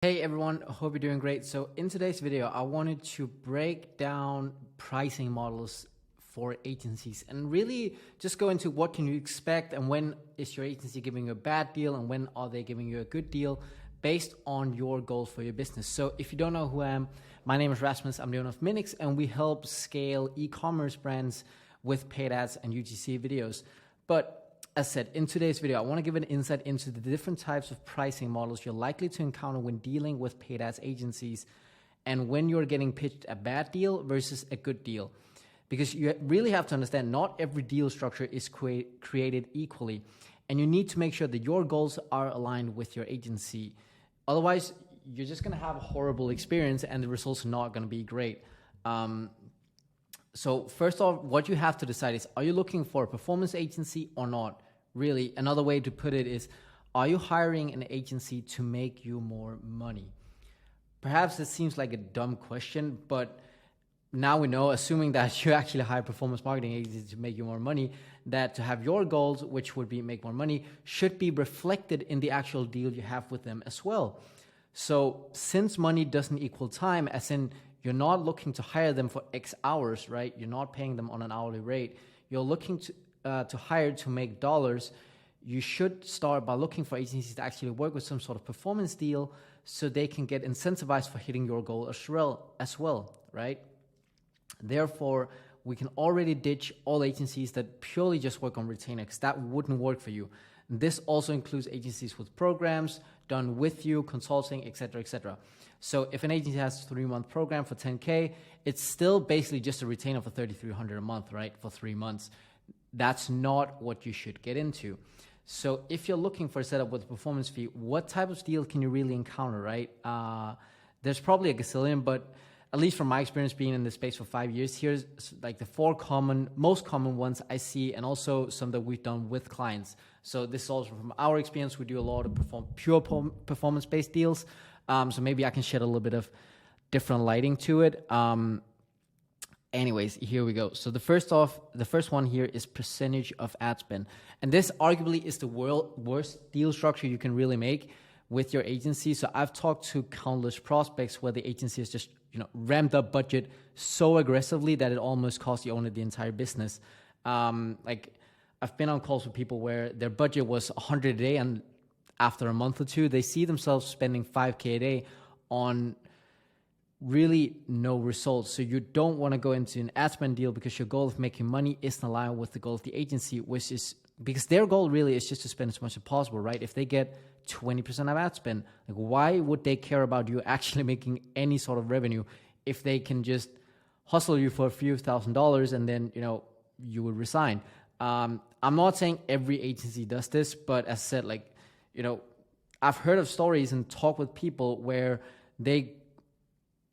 Hey everyone, hope you're doing great. So in today's video, I wanted to break down pricing models for agencies and really just go into what can you expect and when is your agency giving you a bad deal and when are they giving you a good deal based on your goals for your business. So if you don't know who I am, my name is Rasmus, I'm the owner of Minix, and we help scale e-commerce brands with paid ads and UGC videos. But as said, in today's video, I want to give an insight into the different types of pricing models you're likely to encounter when dealing with paid ads agencies and when you're getting pitched a bad deal versus a good deal. Because you really have to understand not every deal structure is created equally, and you need to make sure that your goals are aligned with your agency. Otherwise, you're just going to have a horrible experience and the results are not going to be great. So first off, what you have to decide is, are you looking for a performance agency or not? Really, another way to put it is, are you hiring an agency to make you more money? Perhaps it seems like a dumb question, but now we know, assuming that you actually hire a performance marketing agency to make you more money, that to have your goals, which would be make more money, should be reflected in the actual deal you have with them as well. So since money doesn't equal time, as in you're not looking to hire them for X hours, right? You're not paying them on an hourly rate. You're looking to hire to make dollars. You should start by looking for agencies to actually work with some sort of performance deal so they can get incentivized for hitting your goal as well, right? Therefore, we can already ditch all agencies that purely just work on retainer, because that wouldn't work for you. This also includes agencies with programs done with you, consulting, etc., etc. So if an agency has a 3-month program for 10K, it's still basically just a retainer for $3,300 a month, right? For 3 months. That's not what you should get into. So if you're looking for a setup with a performance fee, what type of deal can you really encounter, right? There's probably a gazillion, but at least from my experience being in this space for 5 years, here's like the 4 most common ones I see, and also some that we've done with clients. So this is also from our experience. We do a lot of pure performance-based deals. So maybe I can shed a little bit of different lighting to it. Anyways, here we go. So the first one here is percentage of ad spend. And this arguably is the worst deal structure you can really make with your agency. So I've talked to countless prospects where the agency has just ramped up budget so aggressively that it almost cost the owner the entire business. Like I've been on calls with people where their budget was $100 a day, and after a month or two, they see themselves spending $5K a day on really no results. So you don't want to go into an ad spend deal because your goal of making money isn't aligned with the goal of the agency, which is because their goal really is just to spend as much as possible, right? If they get 20% of ad spend, like why would they care about you actually making any sort of revenue if they can just hustle you for a few $1,000s and then you would resign? I'm not saying every agency does this, but as I said, I've heard of stories and talked with people where they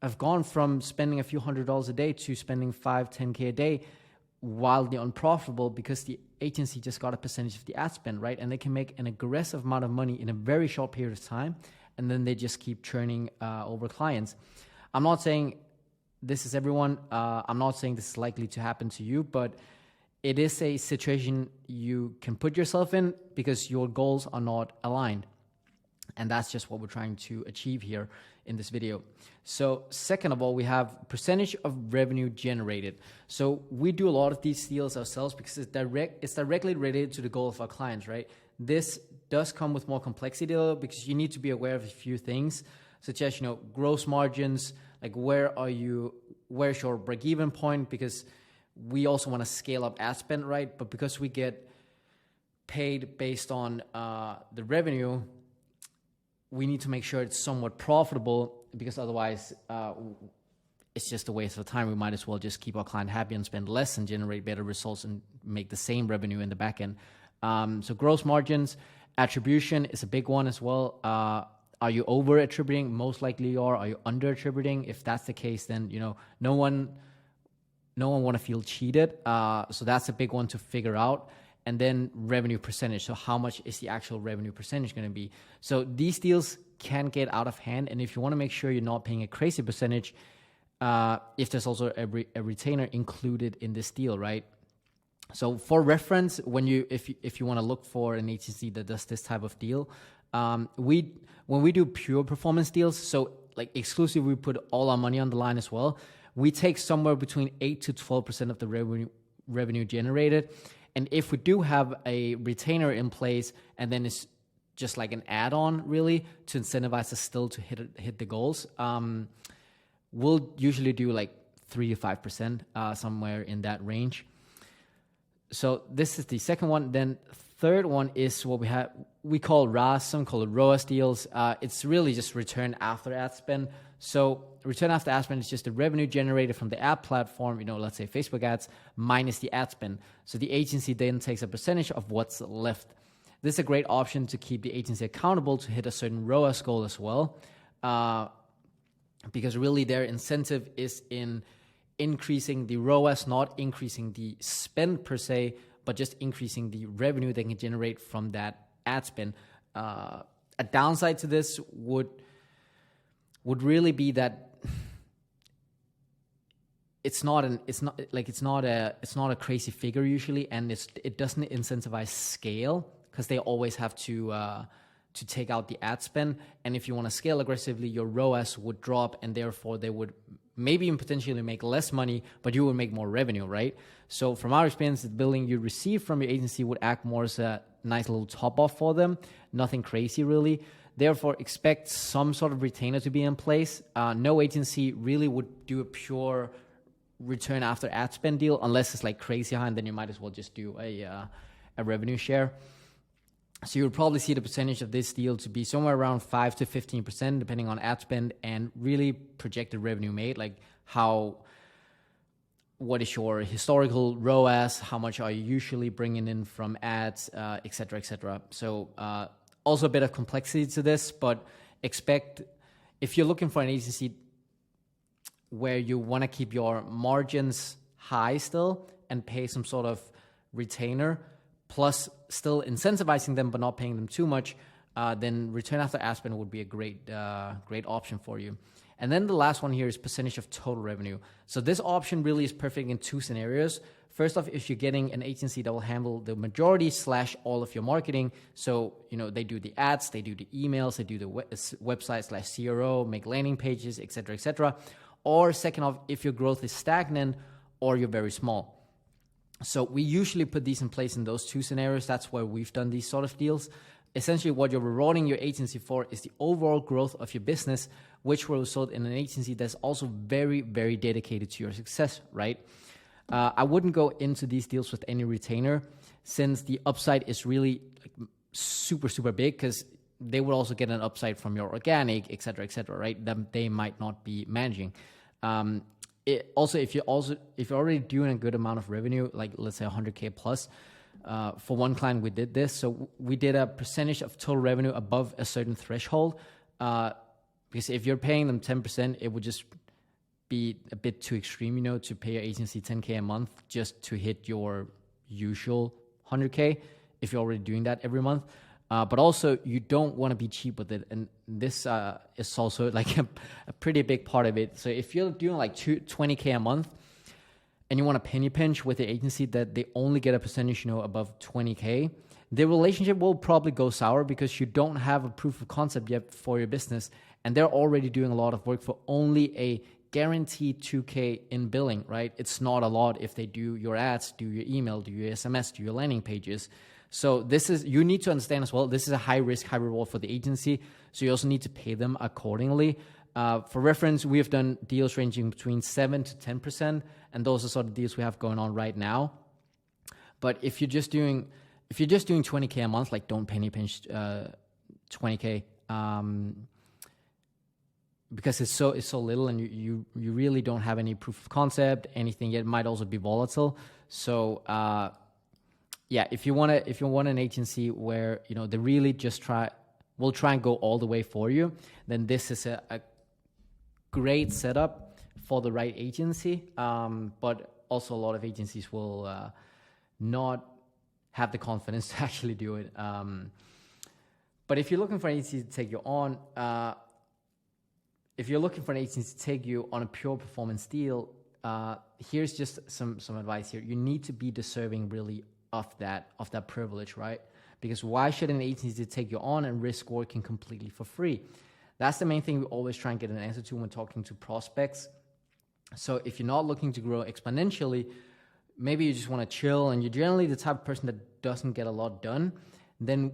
have gone from spending a few $100s a day to spending 5-10K a day wildly unprofitable because the agency just got a percentage of the ad spend, right? And they can make an aggressive amount of money in a very short period of time, and then they just keep churning over clients. I'm not saying this is everyone. I'm not saying this is likely to happen to you, but it is a situation you can put yourself in because your goals are not aligned. And that's just what we're trying to achieve here in this video. So second of all, we have percentage of revenue generated. So we do a lot of these deals ourselves because it's directly related to the goal of our clients, right? This does come with more complexity though, because you need to be aware of a few things, such as, gross margins, like where's your break-even point? Because we also want to scale up ad spend, right? But because we get paid based on the revenue, we need to make sure it's somewhat profitable, because otherwise it's just a waste of time. We might as well just keep our client happy and spend less and generate better results and make the same revenue in the back end. So gross margins, attribution is a big one as well. Are you over attributing? Most likely you are. Are you under attributing? If that's the case, then no one want to feel cheated. So that's a big one to figure out. And then revenue percentage. So how much is the actual revenue percentage going to be? So these deals can get out of hand. And if you want to make sure you're not paying a crazy percentage, if there's also a retainer included in this deal, right? So for reference, if you want to look for an agency that does this type of deal, When we do pure performance deals, so like exclusive, we put all our money on the line as well. We take somewhere between 8 to 12% of the revenue generated. And if we do have a retainer in place, and then it's just like an add-on really to incentivize us still to hit the goals, we'll usually do like 3 to 5%, somewhere in that range. So this is the second one. Then third one is what we call RAS, some call it ROAS deals. It's really just return after ad spend. So return after ad spend is just the revenue generated from the ad platform, let's say Facebook ads, minus the ad spend. So the agency then takes a percentage of what's left. This is a great option to keep the agency accountable to hit a certain ROAS goal as well, because really their incentive is in increasing the ROAS, not increasing the spend per se, but just increasing the revenue they can generate from that ad spend. A downside to this would really be that it's not a crazy figure usually, and it doesn't incentivize scale, because they always have to take out the ad spend. And if you want to scale aggressively, your ROAS would drop, and therefore they would maybe even potentially make less money, but you would make more revenue, right? So from our experience, the billing you receive from your agency would act more as a nice little top off for them, nothing crazy really. Therefore, expect some sort of retainer to be in place. No agency really would do a pure return after ad spend deal unless it's like crazy high, and then you might as well just do a revenue share. So you would probably see the percentage of this deal to be somewhere around 5 to 15%, depending on ad spend and really projected revenue made, like what is your historical ROAS, how much are you usually bringing in from ads, et cetera, et cetera. So also a bit of complexity to this, but expect, if you're looking for an agency where you want to keep your margins high still and pay some sort of retainer, plus still incentivizing them but not paying them too much, then return after ad spend would be a great option for you. And then the last one here is percentage of total revenue. So this option really is perfect in two scenarios. First off, if you're getting an agency that will handle the majority / all of your marketing, so they do the ads, they do the emails, they do the website / CRO, make landing pages, etc., etc. Or second off, if your growth is stagnant or you're very small. So we usually put these in place in those two scenarios. That's where we've done these sort of deals. Essentially, what you're rewarding your agency for is the overall growth of your business, which will result in an agency that's also very, very dedicated to your success, right? I wouldn't go into these deals with any retainer, since the upside is really super, super big, because they would also get an upside from your organic, et cetera, right? That they might not be managing. If you're already doing a good amount of revenue, like let's say 100K plus, for one client we did this. So we did a percentage of total revenue above a certain threshold, because if you're paying them 10%, it would just be a bit too extreme, to pay your agency 10K a month just to hit your usual 100K if you're already doing that every month. But also, you don't want to be cheap with it. And this is also like a pretty big part of it. So if you're doing like 20K a month and you want to penny pinch with the agency that they only get a percentage, above 20K, the relationship will probably go sour, because you don't have a proof of concept yet for your business. And they're already doing a lot of work for only a guaranteed 2K in billing, right? It's not a lot if they do your ads, do your email, do your SMS, do your landing pages. So you need to understand as well, this is a high risk, high reward for the agency. So you also need to pay them accordingly. For reference, we have done deals ranging between 7 to 10%, and those are sort of deals we have going on right now. But if you're just doing 20K a month, like don't penny pinch 20K, because it's so little, and you really don't have any proof of concept, anything yet. It might also be volatile. So if you want an agency where they really will try and go all the way for you, then this is a great setup for the right agency. But also a lot of agencies will not have the confidence to actually do it. But if you're looking for an agency to take you on, if you're looking for an agency to take you on a pure performance deal, here's just some advice here. You need to be deserving really of that privilege, right? Because why should an agency take you on and risk working completely for free? That's the main thing we always try and get an answer to when talking to prospects. So if you're not looking to grow exponentially, maybe you just want to chill and you're generally the type of person that doesn't get a lot done, then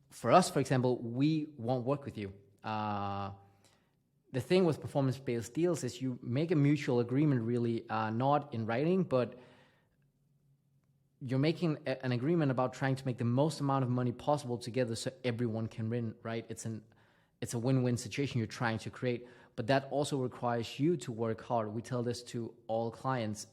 for us, for example, we won't work with you. The thing with performance-based deals is you make a mutual agreement really, not in writing, but you're making an agreement about trying to make the most amount of money possible together so everyone can win, right? It's a win-win situation you're trying to create, but that also requires you to work hard. We tell this to all clients.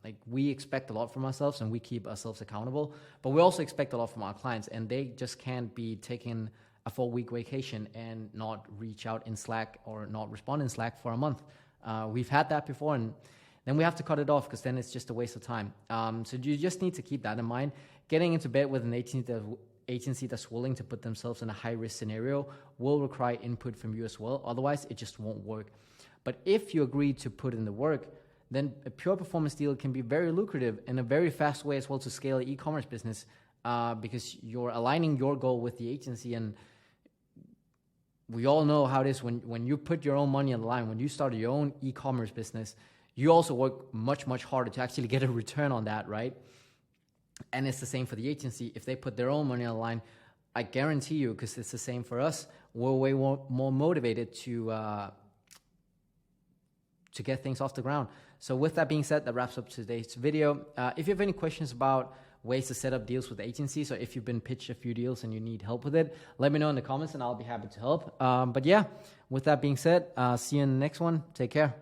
Like, we expect a lot from ourselves and we keep ourselves accountable, but we also expect a lot from our clients, and they just can't be taking a 4-week vacation and not reach out in Slack or not respond in Slack for a month. We've had that before, and then we have to cut it off because then it's just a waste of time. So you just need to keep that in mind. Getting into bed with an agency that's willing to put themselves in a high-risk scenario will require input from you as well. Otherwise, it just won't work. But if you agree to put in the work, then a pure performance deal can be very lucrative and a very fast way as well to scale an e-commerce business, because you're aligning your goal with the agency. And we all know how it is when you put your own money on the line, when you start your own e-commerce business, you also work much, much harder to actually get a return on that, right? And it's the same for the agency. If they put their own money on the line, I guarantee you, because it's the same for us, we're way more motivated to get things off the ground. So with that being said, that wraps up today's video. If you have any questions about ways to set up deals with agencies, or if you've been pitched a few deals and you need help with it, let me know in the comments and I'll be happy to help. But yeah, with that being said, see you in the next one. Take care.